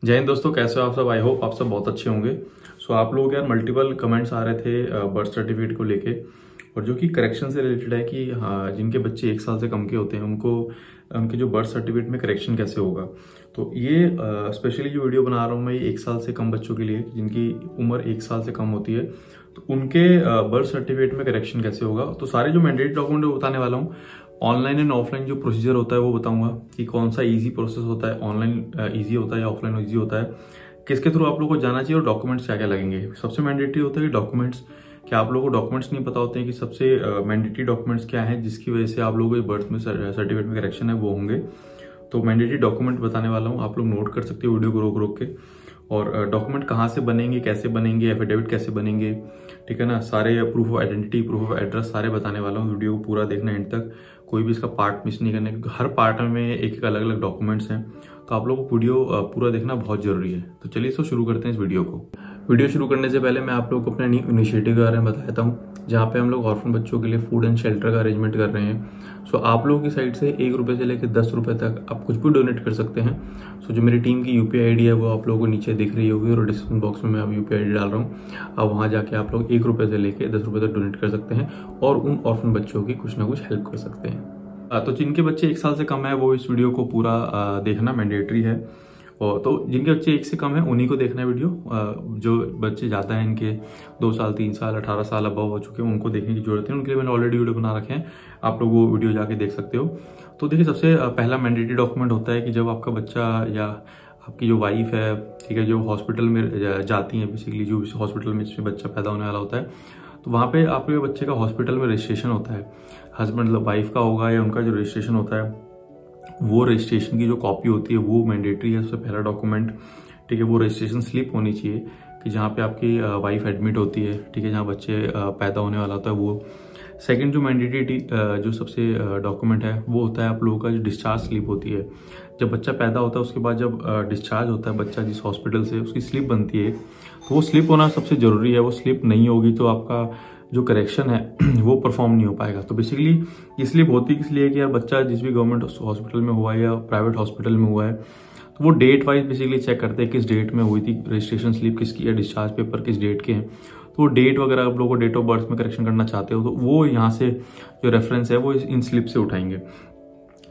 जय हिंद दोस्तों, कैसे हो आप सब। आई होप आप सब बहुत अच्छे होंगे। सो आप लोग यार मल्टीपल कमेंट्स आ रहे थे बर्थ सर्टिफिकेट को लेके, और जो कि करेक्शन से रिलेटेड है कि हाँ, जिनके बच्चे 1 साल से कम के होते हैं उनको उनके जो बर्थ सर्टिफिकेट में करेक्शन कैसे होगा। तो ये स्पेशली जो वीडियो बना रहा हूँ मैं, ये 1 साल से कम बच्चों के लिए जिनकी उम्र 1 साल से कम होती है, तो उनके बर्थ सर्टिफिकेट में करेक्शन कैसे होगा। तो सारे जो मैंडेटरी डॉक्यूमेंट बताने वाला हूँ, ऑनलाइन एंड ऑफलाइन जो प्रोसीजर होता है वो बताऊंगा कि कौन सा इजी प्रोसेस होता है, ऑनलाइन इजी होता है या ऑफलाइन इजी होता है, किसके थ्रू आप लोगों को जाना चाहिए और डॉक्यूमेंट्स क्या क्या लगेंगे। सबसे मैंडेटरी होता है कि डॉक्यूमेंट्स, क्या आप लोगों को डॉक्यूमेंट्स नहीं पता होते हैं कि सबसे मैंडेटरी डॉक्यूमेंट्स क्या है जिसकी वजह से आप लोगों को बर्थ में सर्टिफिकेट में करेक्शन है वो होंगे। तो मैंडेटरी डॉक्यूमेंट बताने वाला हूँ, आप लोग नोट कर सकते हो वीडियो को रोक रोक के। और डॉक्यूमेंट कहाँ से बनेंगे, कैसे बनेंगे, एफिडेविट कैसे बनेंगे, ठीक है ना, सारे proof of identity, proof of address सारे बताने वाला हूँ। वीडियो को पूरा देखना एंड तक, कोई भी इसका पार्ट मिस नहीं करना, क्योंकि हर पार्ट में एक एक अलग अलग डॉक्यूमेंट्स हैं। तो आप लोगों को वीडियो पूरा देखना बहुत जरूरी है। तो चलिए तो शुरू करते हैं इस वीडियो को। वीडियो शुरू करने से पहले मैं आप लोगों को अपने न्यू इनिशिएटिव के बारे में बता देता हूँ, जहाँ पे हम लोग ऑर्फन बच्चों के लिए फूड एंड शेल्टर का अरेंजमेंट कर रहे हैं। सो आप लोगों की साइड से 1 रुपये से लेकर 10 रुपये तक आप कुछ भी डोनेट कर सकते हैं। सो जो मेरी टीम की यूपीआई आईडी है वो आप लोगों को नीचे दिख रही होगी, और डिस्क्रिप्शन बॉक्स में मैं अब यूपीआई आईडी डाल रहा हूँ। अब वहाँ जाके आप लोग 1 रुपये से लेकर 10 रुपये तक डोनेट कर सकते हैं और उन ऑर्फन बच्चों की कुछ ना कुछ हेल्प कर सकते हैं। तो जिनके बच्चे 1 साल से कम है वो इस वीडियो को पूरा देखना मैंडेटरी है। और तो जिनके बच्चे 1 से कम है उन्हीं को देखना है वीडियो। जो बच्चे ज़्यादा हैं, इनके 2 साल 3 साल 18 साल अबव हो चुके हैं, उनको देखने की जरूरत है। उनके लिए मैंने ऑलरेडी वीडियो बना रखे हैं, आप लोग वो वीडियो जाके देख सकते हो। तो देखिए, सबसे पहला मैंडेटरी डॉक्यूमेंट होता है कि जब आपका बच्चा या आपकी जो वाइफ है, ठीक है, जो हॉस्पिटल में जाती है, बेसिकली जो हॉस्पिटल में जिसमें बच्चा पैदा होने वाला होता है, तो वहाँ पे आपके बच्चे का हॉस्पिटल में रजिस्ट्रेशन होता है। हस्बैंड मतलब वाइफ का होगा, या उनका जो रजिस्ट्रेशन होता है, वो रजिस्ट्रेशन की जो कॉपी होती है वो मैंडेटरी है। सबसे पहला डॉक्यूमेंट, ठीक है, वो रजिस्ट्रेशन स्लिप होनी चाहिए कि जहाँ पे आपकी वाइफ एडमिट होती है, ठीक है, जहाँ बच्चे पैदा होने वाला होता है वो। सेकंड जो मैंडेटरी जो सबसे डॉक्यूमेंट है वो होता है आप लोगों का जो डिस्चार्ज स्लिप होती है। जब बच्चा पैदा होता है उसके बाद जब डिस्चार्ज होता है बच्चा जिस हॉस्पिटल से, उसकी स्लिप बनती है, तो वो स्लिप होना सबसे ज़रूरी है। वो स्लिप नहीं होगी तो आपका जो करेक्शन है वो परफॉर्म नहीं हो पाएगा। तो बेसिकली ये स्लिप होती इसलिए कि यार बच्चा जिस भी गवर्नमेंट हॉस्पिटल में हुआ है या प्राइवेट हॉस्पिटल में हुआ है, तो वो डेट वाइज बेसिकली चेक करते हैं किस डेट में हुई थी रजिस्ट्रेशन स्लिप किसकी, या डिस्चार्ज पेपर किस डेट के हैं। तो वो डेट वगैरह आप लोगों को डेट ऑफ बर्थ में करेक्शन करना चाहते हो तो वो यहाँ से जो रेफरेंस है वो इन स्लिप से उठाएंगे,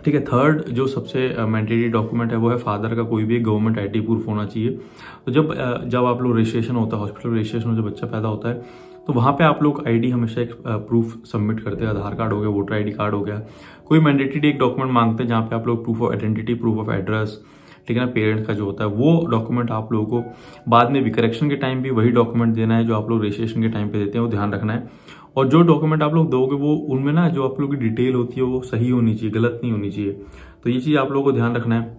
ठीक है। थर्ड जो सबसे मैंडेटरी डॉक्यूमेंट है वो है फादर का कोई भी एक गवर्नमेंट आईडी प्रूफ होना चाहिए। तो जब आप लोग रजिस्ट्रेशन होता है, हॉस्पिटल रजिस्ट्रेशन में जब बच्चा पैदा होता है, तो वहाँ पे आप लोग आईडी हमेशा एक प्रूफ सबमिट करते हैं। आधार कार्ड हो गया, वोटर आईडी कार्ड हो गया, कोई मैंडेटरी एक डॉक्यूमेंट मांगते हैं जहाँ पे आप लोग proof of identity, proof of address, ठीक है ना, पेरेंट्स का जो होता है वो डॉक्यूमेंट आप लोगों को बाद में भी करेक्शन के टाइम भी वही डॉक्यूमेंट देना है जो आप लोग रजिस्ट्रेशन के टाइम पे देते हैं, वो ध्यान रखना है। और जो डॉक्यूमेंट आप लोग दोगे वो उनमें ना जो आप लोग की डिटेल होती है वो सही होनी चाहिए, गलत नहीं होनी चाहिए। तो ये चीज़ आप लोगों को ध्यान रखना है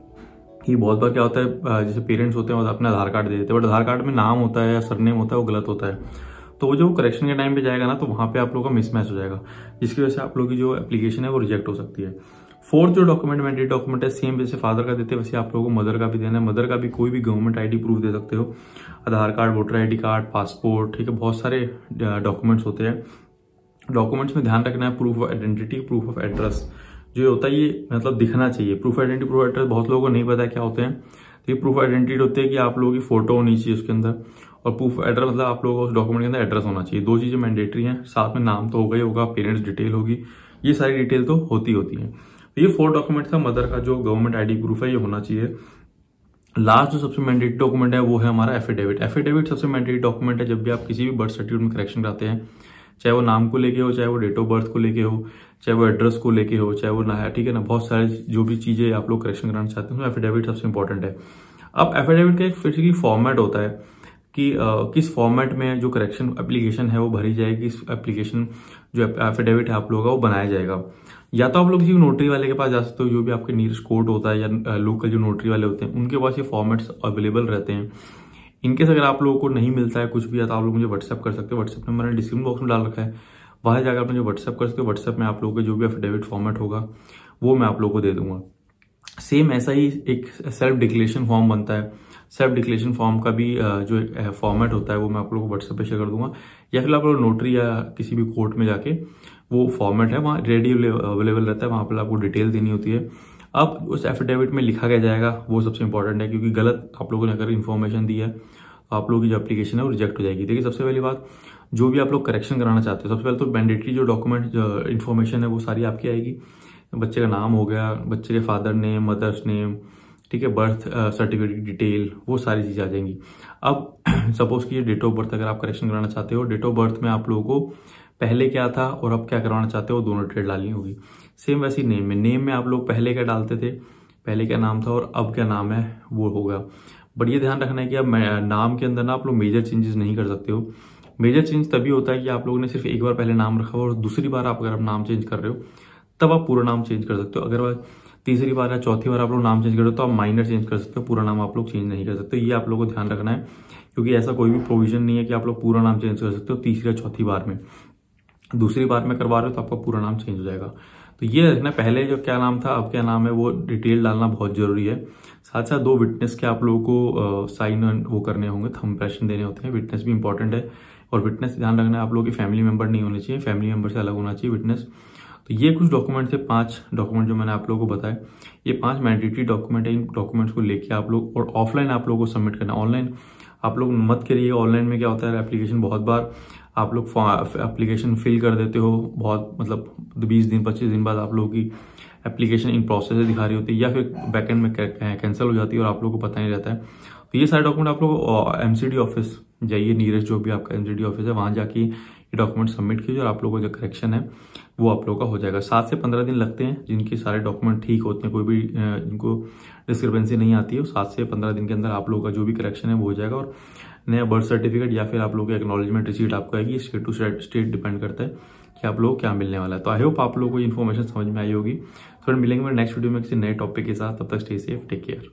कि बहुत बार क्या होता है, जैसे पेरेंट्स होते हैं वो अपना आधार कार्ड दे देते हैं, बट आधार कार्ड में नाम होता है या सरनेम होता है वो गलत होता है। तो वो जो करेक्शन के टाइम पे जाएगा ना, तो वहाँ पे आप लोगों का मिसमैच हो जाएगा, जिसकी वजह से आप लोगों की जो एप्लीकेशन है वो रिजेक्ट हो सकती है। फोर्थ जो डॉक्यूमेंट मैंडेटरी डॉक्यूमेंट है, सेम जैसे फादर का देते हैं वैसे आप लोगों को मदर का भी देना है। मदर का भी कोई भी गवर्नमेंट आईडी प्रूफ दे सकते हो, Aadhaar card, voter ID card, passport, ठीक है, बहुत सारे डॉक्यूमेंट्स होते हैं। डॉक्यूमेंट्स में ध्यान रखना है proof of identity, proof of address जो होता है ये मतलब दिखना चाहिए। प्रूफ आइडेंटिटी, प्रूफ एड्रेस बहुत लोगों को नहीं पता क्या होते हैं। तो ये प्रूफ आइडेंटिटी होते हैं कि आप लोगों की फोटो होनी चाहिए उसके अंदर, और प्रूफ एड्रेस मतलब आप लोगों को उस डॉक्यूमेंट के अंदर एड्रेस होना चाहिए। 2 चीजें मैंडेटरी हैं, साथ में नाम तो होगा ही होगा, पेरेंट्स डिटेल होगी, ये सारी डिटेल तो होती है। तो ये 4 डॉक्यूमेंट था। मदर का जो गवर्नमेंट आईडी प्रूफ है ये होना चाहिए। लास्ट जो सबसे मैंडेटरी डॉक्यूमेंट है वो है हमारा एफिडेविट। एफिडेविट सबसे मैंडेटरी डॉक्यूमेंट है जब भी आप किसी भी बर्थ सर्टिफिकेट में करेक्शन कराते हैं, चाहे वो नाम को लेके हो, चाहे वो डेट ऑफ बर्थ को लेके हो, चाहे वो एड्रेस को लेके हो, चाहे वो ना, ठीक है ना, बहुत सारी जो भी चीजें आप लोग करेक्शन कराना चाहते हैं, एफिडेविट सबसे इंपॉर्टेंट है। अब एफिडेविट का एक बेसिकली फॉर्मेट होता है कि किस फॉर्मेट में जो करेक्शन एप्लीकेशन है वो भरी जाएगी, इस एप्लीकेशन जो एफिडेविट है आप लोगों का वो बनाया जाएगा। या तो आप लोग किसी नोटरी वाले के पास जा सकते हो, जो भी आपके नियरेस्ट कोर्ट होता है, या लोकल जो नोटरी वाले होते हैं उनके पास ये फॉर्मेट्स अवेलेबल रहते हैं। इनकेस अगर आप लोगों को नहीं मिलता है कुछ भी, या तो आप लोग मुझे व्हाट्सएप कर सकते हो। व्हाट्सएप नंबर मैंने डिस्क्रिप्शन बॉक्स में डाल रखा है, वहां जाकर आप मुझे व्हाट्सएप कर सकते हो। व्हाट्सएप में आप लोगों के जो भी एफिडेविट फॉर्मेट होगा वो मैं आप लोगों को दे दूंगा। सेम ऐसा ही एक सेल्फ डिक्लेरेशन फॉर्म बनता है। सेल्फ डिक्लेरेशन फॉर्म का भी जो फॉर्मेट होता है वो मैं आप लोगों को व्हाट्सएप पे शेयर कर दूंगा, या फिर आप लोग नोटरी या किसी भी कोर्ट में जाके वो फॉर्मेट है वहाँ रेडी अवेलेबल रहता है, वहाँ पर आपको डिटेल देनी होती है। अब उस एफिडेविट में लिखा क्या जाएगा वो सबसे इंपॉर्टेंट है, क्योंकि गलत आप लोगों ने अगर इन्फॉर्मेशन दी है तो आप लोगों की जो एप्लीकेशन है वो रिजेक्ट हो जाएगी। देखिए सबसे पहली बात, जो भी आप लोग करेक्शन कराना चाहते हो, सबसे पहले तो मैंडेटरी जो डॉक्यूमेंट इन्फॉर्मेशन है वो सारी आपकी आएगी। बच्चे का नाम हो गया, बच्चे के फादर नेम, मदर्स नेम, ठीक है, बर्थ सर्टिफिकेट डिटेल, वो सारी चीज़ें आ जाएंगी। अब सपोज कि डेट ऑफ बर्थ अगर आप करेक्शन कराना चाहते हो, डेट ऑफ बर्थ में आप लोगों को पहले क्या था और अब क्या करवाना चाहते हो, दोनों डिटेल डालनी होगी। सेम वैसी नेम में आप लोग पहले क्या डालते थे, पहले क्या नाम था और अब क्या नाम है वो होगा। बट ये ध्यान रखना है कि अब नाम के अंदर ना आप लोग मेजर चेंजेस नहीं कर सकते हो। मेजर चेंज तभी होता है कि आप लोगों ने सिर्फ एक बार पहले नाम रखा हो और दूसरी बार आप अगर नाम चेंज कर रहे हो तब आप पूरा नाम चेंज कर सकते हो। अगर तीसरी बार या चौथी बार आप लोग नाम चेंज कर रहे हो तो आप माइनर चेंज कर सकते हो, पूरा नाम आप लोग चेंज नहीं कर सकते। ये आप लोगों को ध्यान रखना है, क्योंकि ऐसा कोई भी प्रोविजन नहीं है कि आप लोग पूरा नाम चेंज कर सकते हो तीसरी या चौथी बार में। दूसरी बार में करवा रहे हो तो आपका पूरा नाम चेंज हो जाएगा। तो ये रखना, पहले जो क्या नाम था अब क्या नाम है वो डिटेल डालना बहुत जरूरी है। साथ साथ 2 विटनेस के आप लोगों को साइन वो करने होंगे, थंब इम्प्रेशन देने होते हैं। विटनेस भी इंपॉर्टेंट है, और विटनेस ध्यान रखना है आप लोगों के फैमिली मेंबर नहीं होने चाहिए, फैमिली मेंबर से अलग होना चाहिए विटनेस। तो ये कुछ डॉक्यूमेंट थे, 5 डॉक्यूमेंट जो मैंने आप लोगों को बताया। ये 5 मैंडेटरी डॉक्यूमेंट है। इन डॉक्यूमेंट्स को लेके आप लोग, और ऑफलाइन आप लोगों को सबमिट करना। ऑनलाइन आप लोग मत करिए। ऑनलाइन में क्या होता है, एप्लीकेशन बहुत बार आप लोग एप्लीकेशन फिल कर देते हो, बहुत मतलब 20 दिन 25 दिन बाद आप लोगों की एप्लीकेशन इन प्रोसेस है दिखा रही होती है, या फिर बैकएंड में कैंसिल हो जाती है और आप लोगों को पता नहीं रहता है। तो ये सारे डॉक्यूमेंट आप लोग एमसीडी ऑफिस जाइए, नीयरेस्ट जो भी आपका एमसीडी ऑफिस है वहां जाके ये डॉक्यूमेंट सबमिट कीजिए और आप लोगों का जो करेक्शन है वो आप लोगों का हो जाएगा। 7 से 15 दिन लगते हैं जिनके सारे डॉक्यूमेंट ठीक होते हैं, कोई भी जिनको डिस्क्रिपेंसी नहीं आती है, 7 से 15 दिन के अंदर आप लोगों का जो भी करेक्शन है वो हो जाएगा। और नया बर्थ सर्टिफिकेट या फिर आप लोगों की एक्नॉलेजमेंट रिसीट आपको आएगी। स्टेट टू स्टेट डिपेंड करता है कि आप लोगों को क्या मिलने वाला है। तो आई होप आप लोगों को इन्फॉर्मेशन समझ में आई होगी। तो मिलेंगे मेरे नेक्स्ट वीडियो में किसी नए टॉपिक के साथ। तब तक स्टे सेफ, टेक केयर।